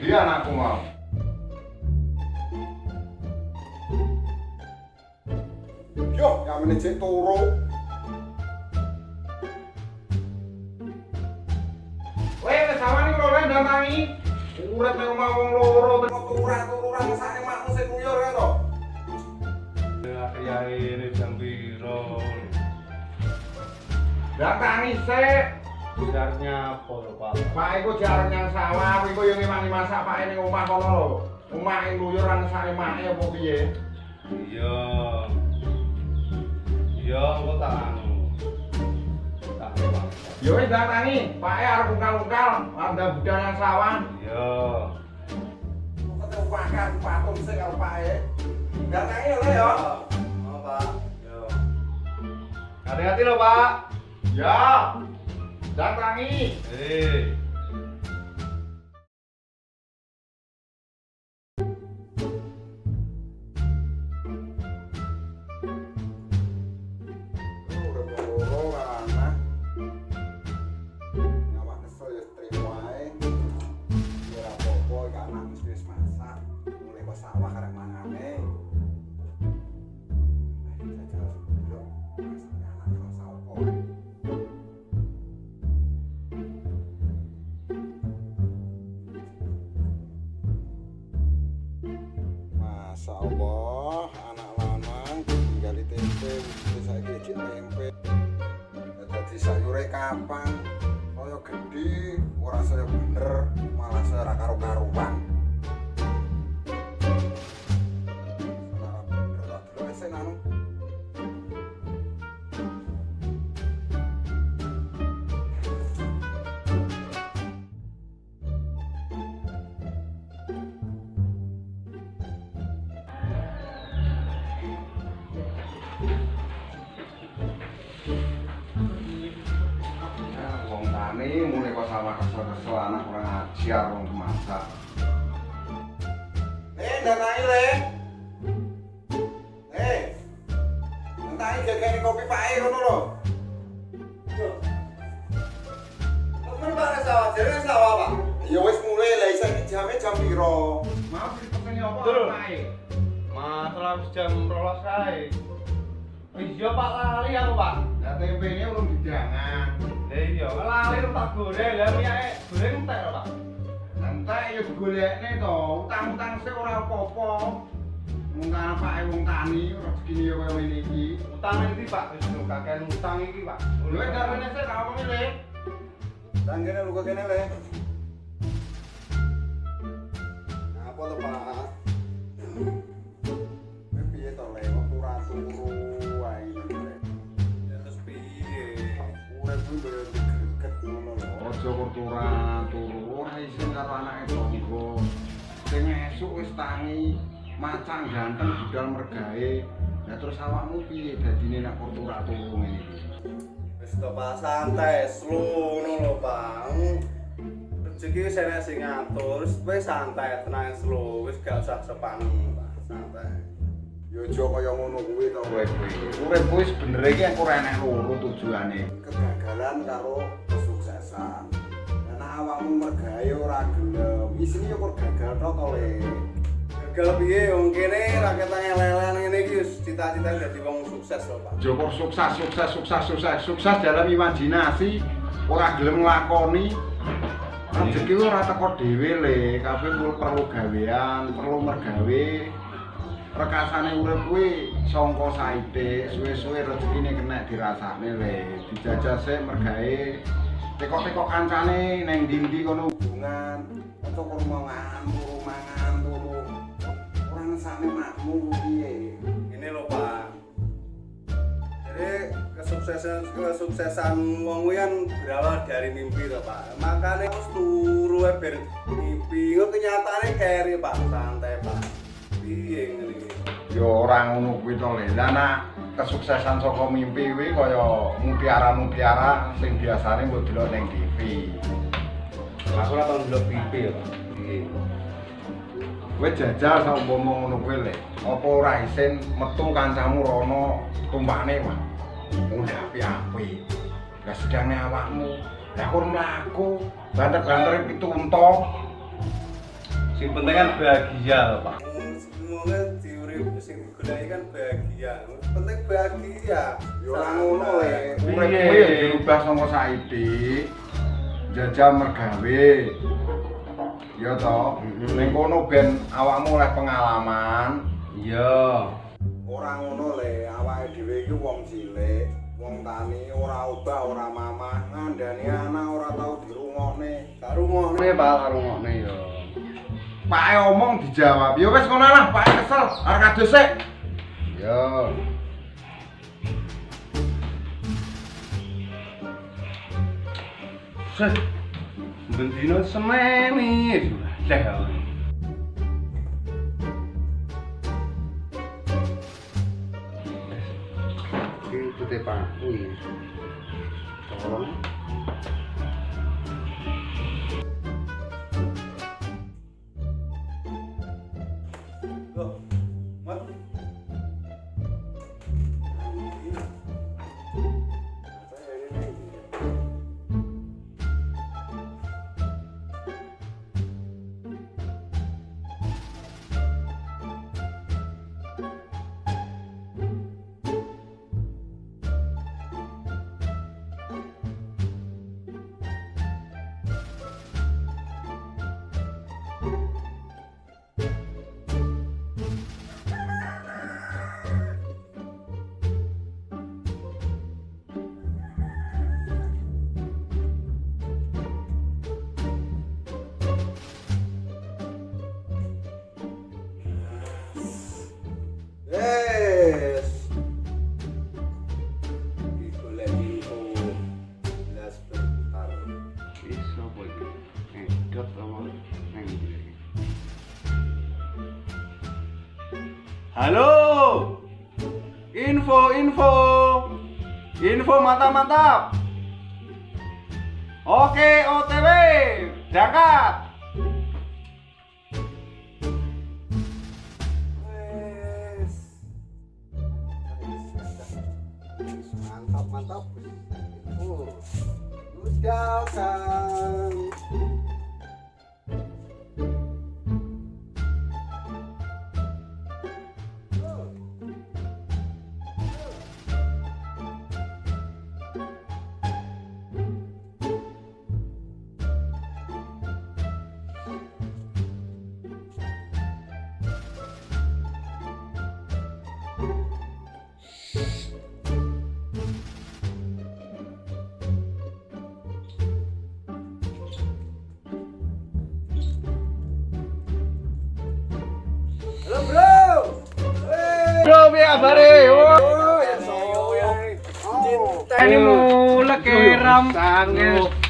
Ndi anakku mau? Yo, kamene cek turu. Wes sawani kok lek ndatangi. Urip ning omah wong loro turu-tururan mesake makmu sing nguyur kae to. Ya ini jam piro? Ndatangi sik. Jarnya apa lho, Pak? Pak iku jarang nyang sawah, iku yo ngimani masak Pak ning omah kono lho. Omah ing nguyur ana sare make apa piye? Iya. Iya, kok tak anu. Tak Pak. Yo wis ndatangi, Pake arep ungkal-ungkal, anda budal nang sawah. Iya. Kok pakan patung sik karo Pake. Ndatangi yo le yo. Oh, Pak. Yo. Hati-hati lho, Pak. Ya. Ndatangi. Sawah karek mangane. Jajal dulu. Masalahnya anak rasa opo. Masya Allah, anak lanang tinggali tempe, wis saiki ijik tempe. Dadi sayure kapan? Kaya gedhe, ora saya bener, malah saya ora karo-karuan. Wong tani mulai kok sama kesel-kesel anak kurang ajar wong masak. Ndatangi le. Ndatangi gagane kopi Pake ngono lho. Yo. Temen Pak sawah, jare sawah, Pak. Ya wis mulai lah iki jame jam piro? Mau dipeseni apa Pake? Masalah jam 12 kae. Iya Pak, lali aku Pak. Lah tempene urung didangan. Lah iya, lali tak goreng, lah miyake goreng entek lho Pak. Entek ya digolekne to, utang-utang sik ora apa-apa. Mungkin Pake wong tani rezekine ya kaya ngene iki. Utang iki Pak, wis kakean utang iki Pak. Lho darane sik tak omongi le. Tanggene lu kene le. Apa to Pak? Piye to le, kok ora turu wae le. Ya terus piye? Urip kuwi kaya digreget ngono lho. Aja kok turu ora isin karo anake tangga. Sing esuk wis tangi, macang ganteng budal mergawe. Lah terus awakmu piye dadine nek kok turu ngene iki? Wis to Pak, santai, slow ngono lho Pak. Rezeki wis enek sing ngatur, wis santai, tenang slow, wis gak usah sepanem Pak, santai. Ya aja kaya ngono kuwi to kowe kuwi. Urip kuwi sebenere iki ora enek loro tujuane. Kegagalan karo kesuksesan. Nek awakmu mergawe ora gelem, isine yo kok gagal tok to le. Gagal piye wong kene rakyat lelen ngene iki wis cita-citane dadi wong sukses lho Pak. Joko sukses dalam imajinasi, ora gelem nglakoni. Rezeki ora teko dhewe le, kabeh perlu gawean, perlu mergawe. Rekasane urip kuwi sangka saithik, suwe-suwe rezekine kena dirasakne le. Dijajal sik mergawe. Tekok-tekok kancane neng ndi-ndi kono hubungan, kanca mangan, turu. Ora ngesane makmu piye? Ini lho Pak. Jadi kesuksesan wong kuwi kan berawal dari mimpi to Pak. Makane harus turu ben mimpi. Kok kenyataane keri Pak, santai Pak. Piye ngene iki? Ya ora ngono kuwi to le. Lah nek kesuksesan saka mimpi kuwi kaya mutiara sing biasane mbok delok ning TV. Aku ora tau ndelok TV ya Pak. Iki. Kowe jajal saumpama ngono kuwi le. Apa ora isin metu kancamu rono tumpakne wae. Udah api-api. Lah sedane awakmu, lah kur mlaku, banter-bantere pitu unta. Sing penting kan bahagia lho, Pak. Semoga diurip sing digoleki kan bahagia. Penting bahagia. Yo ora ngono le. Uripmu yo dirubah sama Saidi. Jajal mergawe. Ya toh, ning kono ben awakmu oleh pengalaman. Iya. Ora ngono le, awake dhewe iki wong cilik, wong tani ora obah, ora mamah, ngandani anak ora tau dirungokne. Gak rungokne. Pak, rungokne yo. Pake omong dijawab. Ya wis ngono lah, Pak kesel, arek kados sik. Yo. Set. Bendino semeni. Dah. Itu teh Pak. Wih. Tolong. Loh, Mat. Yes. Digolek info. Jelas bentar. Iso apa iki? Edot apa nang iki? Halo. Info mantap. Oke, OTW. Berangkat. Wes. Mantap. Udah kan. Halo bro. Bro, piye kabare? Ini mulek keram.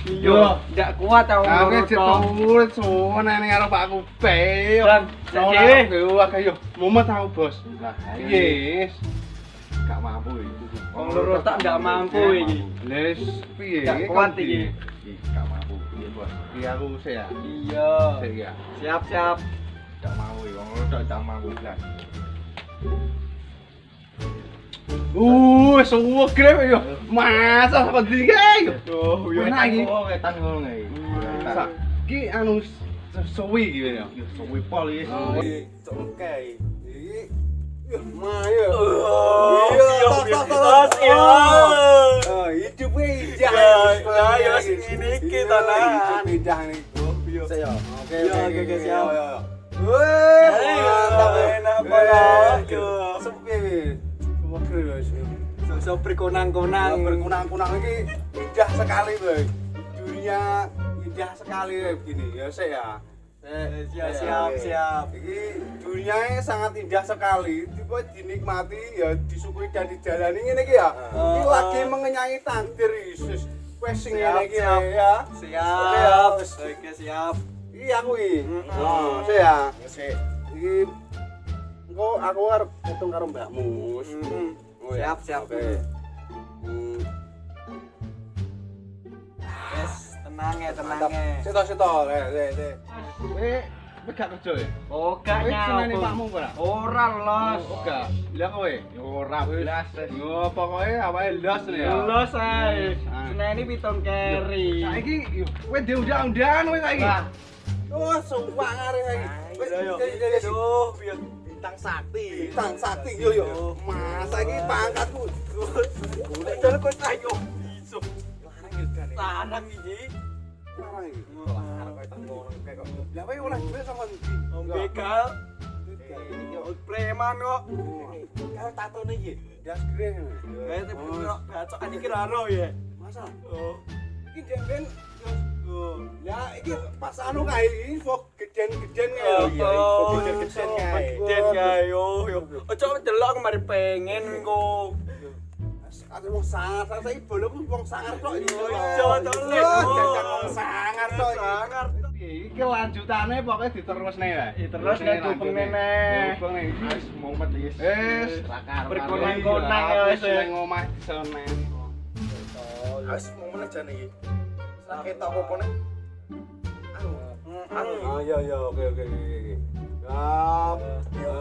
Yo, Ndak kuat aku. Aku ditulis sono ning karo Pak Kupe. Bang, jadi Yo, mumet aku, Bos. Lah, piye? Gak mampu iki. wong loro tak ndak mampu iki. Les, piye? Gak kuat iki. Gak mampu. Piye, Bos? Piye aku sih ya? Iya. Sik ya. Siap. Gak mampu iki, wong loro gak mampu lah. Semua grep yo. Masa kok dike yo. Yo enak iki. Wetan ngono iki. Ki anu suwi iki yo. Suwi pol iki. Cengkeh. Iki Mayo. Iya. Hidup indah. Ya ini kita nah. Indah nih. Saya. Oke, siap. Wih, mantap enak banget. Sepi. Semua keren. So berkunang-kunang. Berkunang-kunang ini indah sekali, Boy. Dunia indah sekali begini. Ya, saya. Siap. Ini dunianya sangat indah sekali. Tiba dinikmati, ya disukui dan dijalani ini ya. Ini lagi mengenyanyi takdir Yesus. Wes sing ngene iki ya. Siap. Oke, siap. Iya aku iki. Oh, saya. Iki engko aku arep ketemu karo mbakmu. Oh, ya. Siap. Oke. Wes, tenang ya. Sito. Kowe gak kerja ya? Oh, gak Kowe seneni nyambung. pakmu ora? Ora los. Oh, gak. Lah kowe? Ora belas. Yo pokoke awake los ya. Los ae. Ah. Seneni pitung keri. Saiki kowe diundang-undangan kowe saiki. Wah, Oh, sumpah arek iki. Aduh, biar bintang sakti. Bintang sakti yo yo. Masa iki pangkatku. Golek dalem kok ayo. Iso. Lanang iki. Larang iki. Larang kok tak ngono kayak kok. Lah kowe oleh duit sama ndi? Begal. Yo preman kok. Kalau tatone iki, das greng. Kayak temen kok bacokan iki ra ro ya. Masa? Oh. Iki demben Oh. ya iki pas anu kae info geden-geden kae lho ya. Oh, Geden-geden kae. geden kae yo yo. Ojo delok kemari pengen kok. Ate wong sangar, saiki boloku wong sangar tok iki. Ijo to lek. Jajan wong sangar tok iki. Sangar. Iki lanjutane pokoknya diterusne ya. Terus nek dupeng nene. Dupeng nek wis mumet wis. Berkonang-konang ya wis. Nang omah disone. Wis mau meneh jane iki. Sak ketok apa nek? Anu. Ah ya ya oke. Gap. Ya.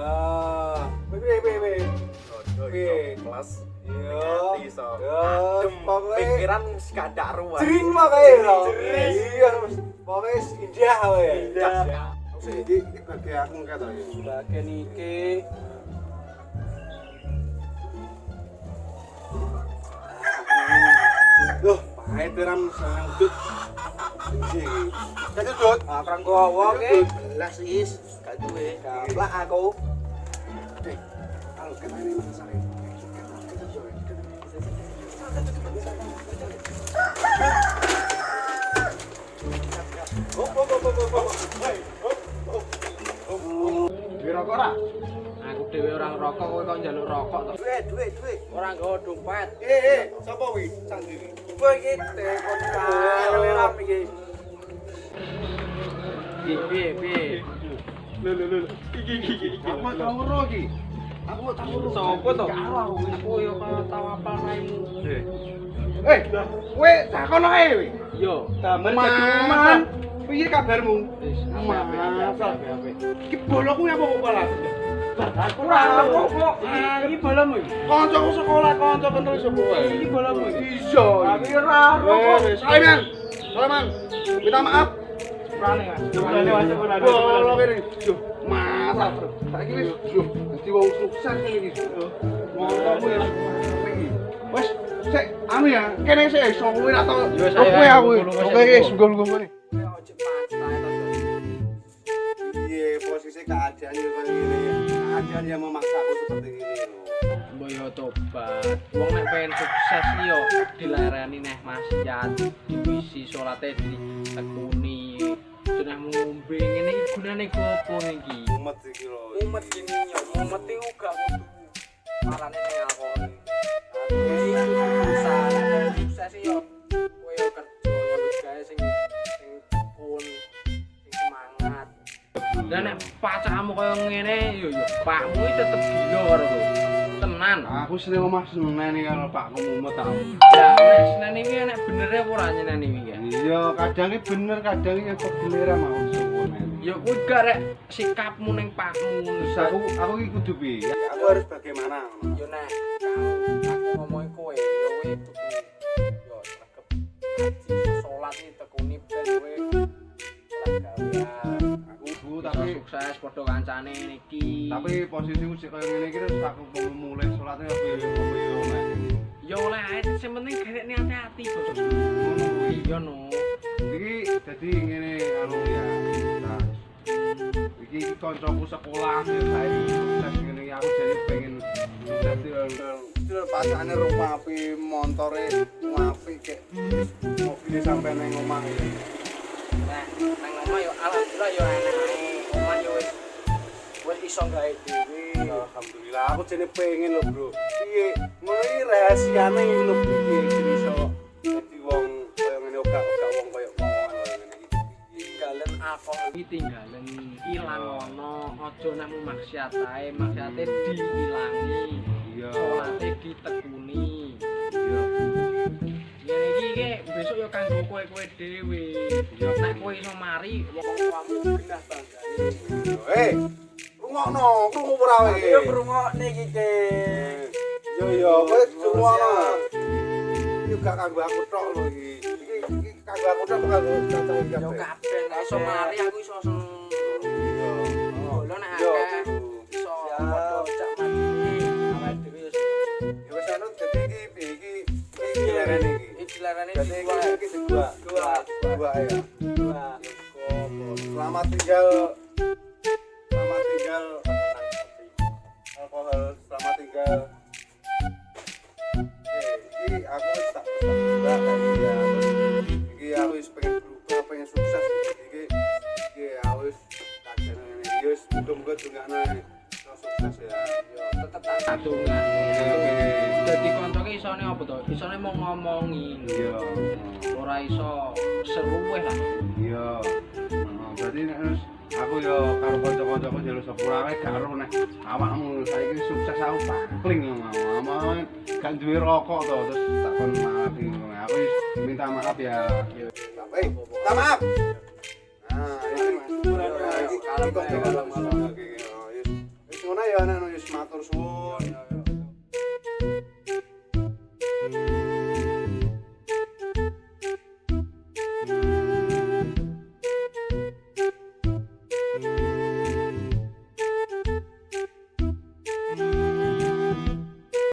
Piye kelas? Iya. Adem pikiran wis kadak ruwet. Jering makae lho. Iya wis pokoke indah wae. Indah. Iki bagi aku ketok ya. Bagian iki Loh, pahit ram sangdut. Iki. Kaya dut. akrang gowo ki. Las is, gak duwe. Gaplak aku. Kalau kenane masare. Duwe rokok ora? Aku dhewe ora ngerokok, kowe kok njaluk rokok to. Duit. Ora nggawa dompet. Sapa wi? Sandi. Kowe iki telepon karo ram iki. Piye? Lho. Iki. Apa kamu ro iki? Aku tak ro. Sopo to? Aku yo kaya tau apal raimu. Kowe takon ae kowe. Yo, Damar Man. Piye kabarmu? Masa. Iki boloku ngapa kok kalah? Aku ora apa-apa. Iki bolomu iki. Kancaku sekolah, kanca kenal sapa wae. Iki bolomu iki. Iya. Tapi ora apa. Soleman. Minta maaf. Sepurane Mas. Bolo kene. Yo, masa. Saiki wis yo dadi wong sukses iki. Motomu ya. Wes, sik anu ya, kene sik iso kuwi ra tau. Kowe aku. Oke, sungguh-sungguh kene. Iya, posisi keadaan yang kayak gini. Keadaan yang memaksaku seperti ini. Boyo tobat. Wong nek pengen sukses yo dilarani neh maksiat, divisi salate ditekuni. Jenah ngombe ngene iki gunane opo iki? Umat iki lho. Mumet gini yo, mumet iku gak kudu marane ning alkohol. Sukses yo. Kowe yo kerja nyambut gawe sing tekun, sing semangat. Lah nek pacarmu koyo ngene yo pakmu iki tetep gila karo kowe. Tenan. Aku seneng omah seneni karo Pakku Mumet tau. Lah nek seneni iki nek bener apa ora nyeneni iki? Iya, kadang iki bener, kadang iki kegelera mau suwun. Ya kuwi gak rek sikapmu ning pakmu. Terus aku iki kudu piye? Aku harus bagaimana? Yo nek aku ngomongin kowe yo kowe kudu yo sregep ngaji salat iki tekuni ben kowe ora gawean. Aku Tapi tapi sukses padha kancane niki. posisiku sik koyo ngene iki terus aku mulai salate aku yo nek. Ya oleh ae sing penting garek niate ati bos. Ngono kuwi. Iya no. Iki dadi ngene anu ya. Nah, iki kancaku sekolah ya saiki sukses ngene iki aku jadi pengen sukses Itu pasane rumah api, montore api kayak mobilnya sampai neng omah ini. Nah, nang omah yo alhamdulillah yo enak ae. Omah yo wis iso gawe dhewe. Alhamdulillah, aku jadi pengen loh bro. Iya, mulai rahasianya ini loh piye jadi iso jadi wong kaya ngene ogak wong kaya ngomongan kaya ngene iki. Tinggalan alkohol. Iki tinggalan ilang ono, aja nek mu maksiat ae, maksiate diilangi. Iya. Salate ditekuni. Iya. Ngene iki ge besok yo kanggo kowe-kowe dhewe. Yo nek kowe iso mari Wong tuamu genah banggane. Rungokno, krungu ora wae. Yo ngrungokne iki ke. Yo wis rungokno. Iki gak kanggo aku tok lho iki. Iki kanggo aku tok kanggo kanca iki Yo kabeh. kabeh nek iso mari aku iso seneng. Iya. Yo, akeh Bro. iso Siap. padha cak mati awake dhewe wis Ya wis anu dadi iki dilarani iki. iki dilarani Jadi di dua ya. dua Selamat tinggal alkohol, selamat tinggal. Oke, iki aku wis tak pesan juga kayak iki ya. Terus iki aku wis pengen berubah, pengen sukses iki aku wis tak jane ngene. Ya wis muga-muga dongakno sukses ya. yo tetep tak Patungan. Oke. Dadi koncoke isone apa to? Isone mau ngomongi. Iya. Ora iso seruweh lah. Iya. Berarti nek wis aku yo karo kanca-kancaku jalur sepura wae gak ero nek awakmu saiki sukses aku paling mau gak duwe rokok to terus tak kon mati ngono. Aku wis minta maaf ya. Minta maaf. Nah, ini Mas. Ini